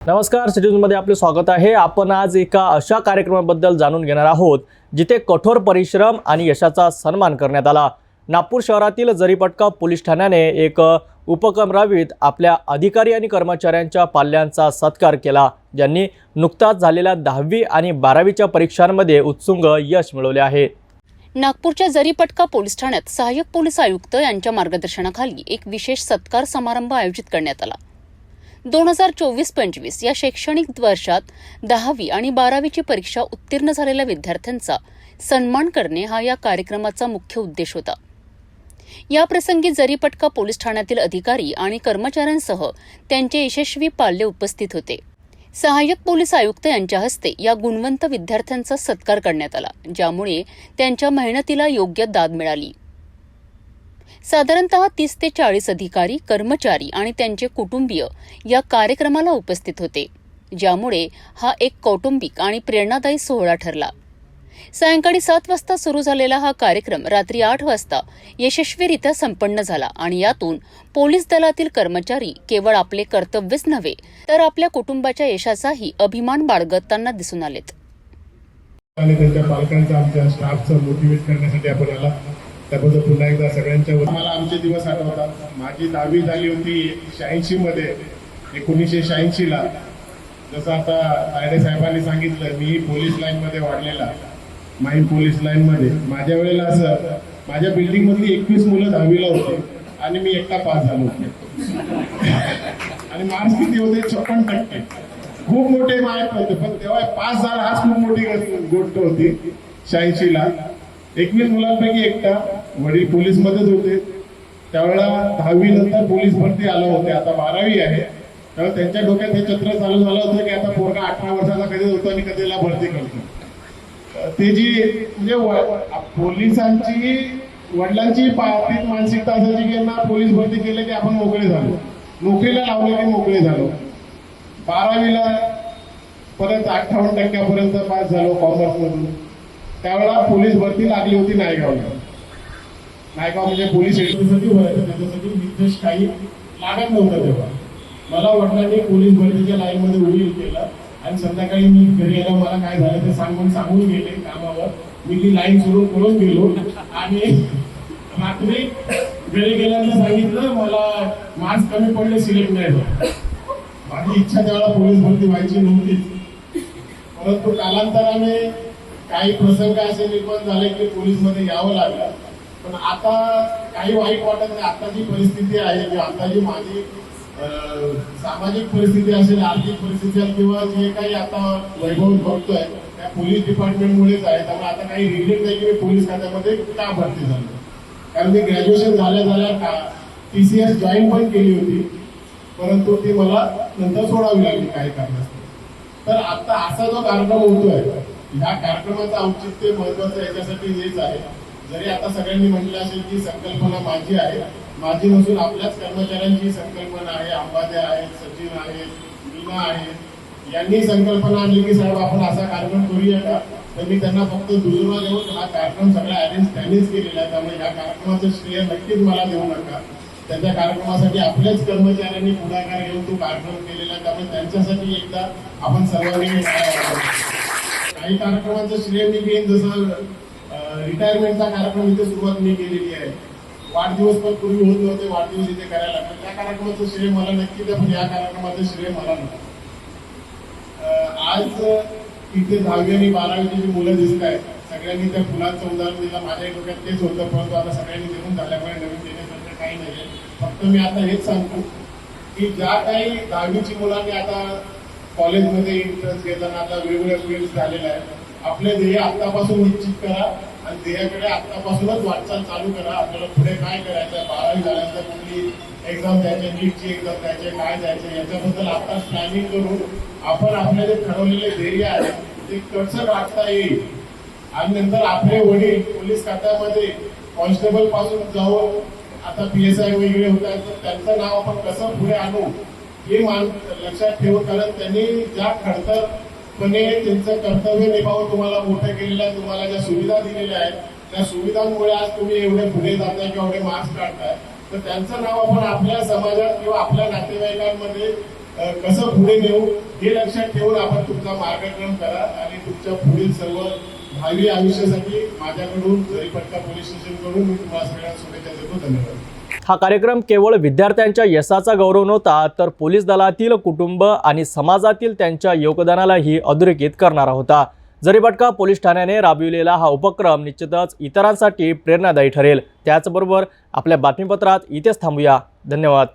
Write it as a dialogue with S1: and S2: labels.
S1: नमस्कार, सिटीजनमध्ये आपले स्वागत आहे। आपण आज एका अशा कार्यक्रमाबद्दल जाणून घेणार आहोत जिथे कठोर परिश्रम आणि यशाचा सन्मान करण्यात आला। नागपूर शहरातील जरीपटका पोलीस ठाण्याने एक उपक्रम राबवित आपल्या अधिकारी आणि कर्मचाऱ्यांच्या पाल्यांचा सत्कार केला, ज्यांनी नुकताच झालेल्या 10वी आणि 12वीच्या परीक्षांमध्ये उत्तुंग यश मिळवले आहे।
S2: नागपूरच्या जरीपटका पोलीस ठाण्यात सहाय्यक पोलीस आयुक्त यांच्या मार्गदर्शनाखाली एक विशेष सत्कार समारंभ आयोजित करण्यात आला। 2024-25 या शैक्षणिक वर्षात 10वी आणि 12वीची परीक्षा उत्तीर्ण झालेल्या विद्यार्थ्यांचा सन्मान करणे हा या कार्यक्रमाचा मुख्य उद्देश होता। या प्रसंगी जरीपटका पोलीस ठाण्यातील अधिकारी आणि कर्मचाऱ्यांसह त्यांचे यशस्वी पाल्य उपस्थित होते। सहाय्यक पोलीस आयुक्त यांच्या हस्ते या गुणवंत विद्यार्थ्यांचा सत्कार करण्यात आला, ज्यामुळे त्यांच्या मेहनतीला योग्य दाद मिळाली। साधारणतः 30 ते 40 अधिकारी, कर्मचारी आणि त्यांचे कुटुंबीय या कार्यक्रमाला उपस्थित होते, ज्यामुळे हा एक कौटुंबिक आणि प्रेरणादायी सोहळा ठरला। सायंकाळी 7 वाजता सुरू झालेला हा कार्यक्रम रात्री 8 वाजता यशस्वीरित्या संपन्न झाला आणि यातून पोलीस दलातील कर्मचारी केवळ आपले कर्तव्यच नव्हे तर आपल्या कुटुंबाच्या यशाचाही अभिमान बाळगताना दिसून आलेत।
S3: आणि त्यांच्या पालकांचा, आमच्या स्टाफचं मोटिवेट करण्यासाठी आपण आला, त्याबद्दल पुन्हा एकदा सगळ्यांच्या मला आमचे दिवस आठवतात। माझी 10वी झाली होती 86 मध्ये, 1986 ला। जसं आता तायडे साहेबांनी सांगितलं, मी पोलीस लाईन मध्ये वाढलेला, माहीम पोलीस लाईन मध्ये। माझ्या वेळेला असं, माझ्या बिल्डिंग मधली 21 मुलं 10वी ला होते आणि मी एकटा पास झालो होतो आणि मार्क्स किती होते? 56%। खूप मोठे मार्क होते, पण तेव्हा पास झाला हाच खूप मोठी गोष्ट होती। 86 ला 21 मुलांपैकी एकटा। वडील पोलीस मध्येच होते त्यावेळेला। 10वी नंतर पोलीस भरती आलं होते, आता 12वी आहे, तेव्हा त्यांच्या डोक्यात हे चित्र चालू झालं होतं की आता पोरगा 18 वर्षाचा कधी होतो आणि कधीला भरती करतो। ते जी म्हणजे पोलिसांची वडिलांची तीच मानसिकता असायची की यांना पोलीस भरती केले की आपण मोकळे झालो, नोकरीला लावले की मोकळे झालो। 12वीला परत 58% पास झालो कॉमर्स मधून। त्यावेळेला पोलीस भरती लागली होती नायगावला। नायगाव म्हणजे पोलीस स्टेशनसाठी भरायचं, त्याच्यासाठी विशेष काही लागत नव्हतं तेव्हा। मला वडिलांनी पोलीस भरतीच्या लाईन मध्ये उभी केलं आणि संध्याकाळी मी घरी गेलो, मला काय झालं ते सांगून गेले कामावर। मी ती लाईन सुरू करून गेलो आणि रात्री घरी गेल्यानंतर सांगितलं मला मार्क्स कमी पडले, सिलेक्ट नाही झालं। माझी इच्छा त्यावेळेला पोलीस भरती व्हायची नव्हतीच, परंतु कालांतराने काही प्रसंग असे निर्माण झाले की पोलीस मध्ये यावं लागलं। पण आता काही वाईट वाटत नाही। आता जी परिस्थिती आहे, की आता जी माझी सामाजिक परिस्थिती असेल, आर्थिक परिस्थिती असेल, किंवा जे काही आता वैभव बघतोय त्या पोलीस डिपार्टमेंटमुळेच आहे। त्यामुळे आता काही रिग्रेट नाही की मी पोलीस खात्यामध्ये का भरती झालो, कारण मी ग्रॅज्युएशन झाल्या TCS जॉईन पण केली होती, परंतु ती मला नंतर सोडावी लागली काही कारणास्तव। तर आता असा जो कार्यक्रम होतोय, या कार्यक्रमाचं औचित्य महत्वाचं याच्यासाठी हेच आहे। जरी आता सगळ्यांनी म्हटलं असेल की संकल्पना माझी आहे, माझी नसून आपल्याच कर्मचाऱ्यांची संकल्पना आहे। अंबादे आहेत, सचिन आहेत, मीना आहेत, यांनी संकल्पना आणली की साहेब आपण असा कार्यक्रम करूया का? तर मी त्यांना फक्त दुजोरा देऊन हा कार्यक्रम सगळा अरेंज त्यांनीच केलेला आहे, त्यामुळे या कार्यक्रमाचं श्रेय नक्कीच मला देऊ नका। त्यांच्या कार्यक्रमासाठी आपल्याच कर्मचाऱ्यांनी पुढाकार घेऊन तो कार्यक्रम केलेला आहे, त्यामुळे त्यांच्यासाठी एकदा आपण सर्वांनी काही कार्यक्रमाचं श्रेय मी घेईन। जसं रिटायरमेंटचा कार्यक्रम इथे सुरुवात मी केलेली आहे, वाढदिवस पण पूर्वी होत नव्हते, वाढदिवस इथे करायला लागले। त्या कार्यक्रमाचं श्रेय मला नक्की द्या, पण या कार्यक्रमाचं श्रेय मला नाही। आज इथे 10वी आणि 12वीची जी मुलं दिसत आहेत, सगळ्यांनी त्या फुलांचं उदाहरण दिलं। माझ्या डोक्यात तेच होतं, परंतु आता सगळ्यांनी देऊन झाल्यामुळे नवीन देण्यासारखं काही नाही। फक्त मी आता हेच सांगतो की ज्या काही 10वीची मुलांनी आता कॉलेजमध्ये इंटरेस्ट घेताना आता वेगवेगळ्या फील्ड झालेला आहे, आपले ध्येय आत्तापासून निश्चित करा आणि ध्येयाकडे आत्तापासूनच वाटचाल चालू करा। आपल्याला पुढे काय करायचं, 12वी झाल्यानंतर कुठली एक्झाम द्यायची, नीटची एक्झाम द्यायची, काय द्यायचं, याच्याबद्दल आताच प्लॅनिंग करून आपण आपले जे ठरवलेले ध्येय आहे ते कसं गाठता येईल। आणि नंतर आपले वडील पोलीस खात्यामध्ये कॉन्स्टेबल पासून जाऊन आता PSI वगैरे होत आहेत, तर त्यांचं नाव आपण कसं पुढे आणू हे लक्षात ठेवून, कारण त्यांनी ज्या खडतरपणे त्यांचं कर्तव्य निभावून तुम्हाला मोठं केलेलं आहे, तुम्हाला ज्या सुविधा दिलेल्या आहेत, त्या सुविधांमुळे आज तुम्ही एवढे पुढे जाताय किंवा एवढे मार्क्स काढताय। तर त्यांचं नाव आपण आपल्या समाजात किंवा आपल्या नातेवाईकांमध्ये कसं पुढे नेऊ हे लक्षात ठेवून आपण तुमचा मार्गक्रम करा आणि तुमच्या पुढील सर्व भावी आयुष्यासाठी माझ्याकडून जरीपटका पोलीस स्टेशनकडून मी तुम्हाला सगळ्यांना शुभेच्छा देतो. धन्यवाद.
S1: हा कार्यक्रम केवळ विद्यार्थ्यांच्या यशाचा गौरव नव्हता, तर पोलीस दलातील कुटुंब आणि समाजातील त्यांच्या योगदानालाही अधोरेखित करणारा होता. जरीपटका पोलीस ठाण्याने राबविलेला हा उपक्रम निश्चितच इतरांसाठी प्रेरणादायी ठरेल. त्याचबरोबर आपल्या बातमीपत्रात इथेच थांबूया. धन्यवाद.